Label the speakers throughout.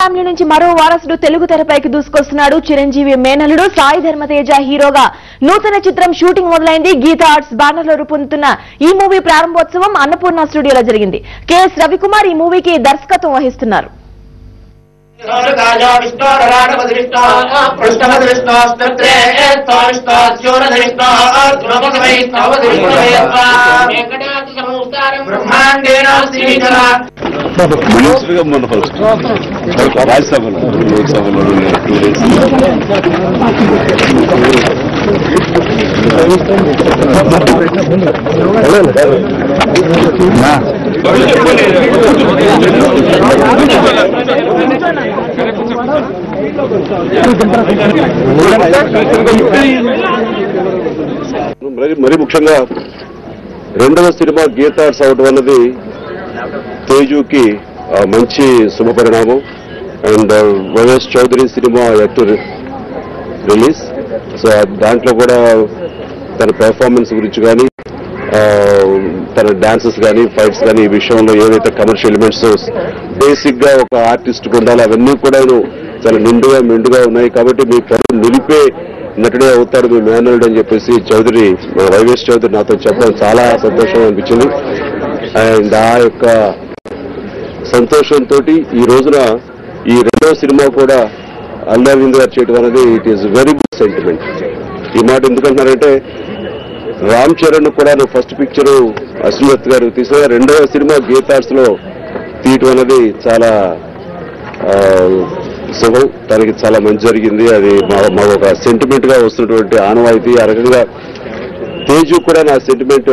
Speaker 1: Family నుంచి మరో వారసుడు తెలుగు తెరపైకి దూసుకొస్తున్నాడు. చిరంజీవి మేనల్లుడు సాయి ధర్మతేజ హీరోగా నూతన చిత్రం షూటింగ్ మొదలైంది. గీతా ఆర్ట్స్ బ్యానర్ లో రూపొందుతున్న ఈ మూవీ ప్రారంభోత్సవం అన్నపూర్ణ స్టూడియోలో జరిగింది. కెఎస్ రవికుమార్ ఈ మూవీకి దర్శకత్వం వహిస్తున్నారు.
Speaker 2: రాజ్యసభలో లోక్సభలో మరి ముఖ్యంగా రెండవ సినిమా గీతా ఆర్ట్స్ అవడం అన్నది తేజుకి మంచి శుభపరిణామం. And YS Chowdary cinema actor release, so దాంట్లో కూడా తన పెర్ఫార్మెన్స్ గురించి కానీ తన డాన్సెస్ కానీ ఫైట్స్ కానీ ఈ విషయంలో ఏవైతే కమర్షియల్ ఎలిమెంట్స్ బేసిక్ గా ఒక ఆర్టిస్ట్ ఉండాలి అవన్నీ కూడా చాలా మెండుగా ఉన్నాయి. కాబట్టి మీ కథ నిలిపే నటుడే అవుతాడు మీ మేనల్డ్ అని చెప్పేసి చౌదరి వైఎస్ చౌదరి నాతో చెప్పడం చాలా సంతోషం అనిపించింది. అండ్ ఆ యొక్క సంతోషంతో ఈ రోజున ఈ రెండవ సినిమా కూడా అల్లు అరవింద్ గారు చేయడం అనేది it is very good sentiment. ఈ మాట ఎందుకంటున్నారంటే రామ్ చరణ్ కూడా ఫస్ట్ పిక్చరు అశ్వత్ గారు తీసిన రెండవ సినిమా గీతా ఆర్ట్స్ లో తీయటం అనేది చాలా శుభం. తనకి చాలా మంచి జరిగింది. అది మా ఒక సెంటిమెంట్ గా వస్తున్నటువంటి ఆనవాయితీ. ఆ రకంగా తేజు కూడా నా సెంటిమెంట్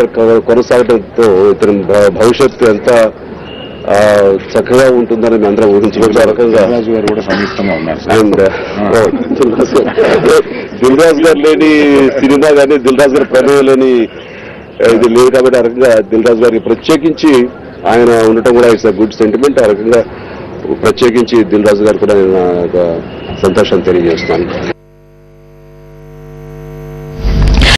Speaker 2: కొనసాగడంతో ఇతని భవిష్యత్తు ఎంత చక్కగా ఉంటుందని మేము అందరం ఊహించుకోవచ్చు. ఆ రకంగా అండ్ దిల్ రాజు గారు లేని సినిమా కానీ దిల్ రాజు గారి ప్రమేయం లేని ఇది లేదు. కాబట్టి ఆ రకంగా దిల్ రాజు గారికి ప్రత్యేకించి ఆయన ఉండటం కూడా ఇట్స్ అ గుడ్ సెంటిమెంట్. ఆ రకంగా ప్రత్యేకించి దిల్ రాజు గారు కూడా నేను సంతోషం తెలియజేస్తున్నాను.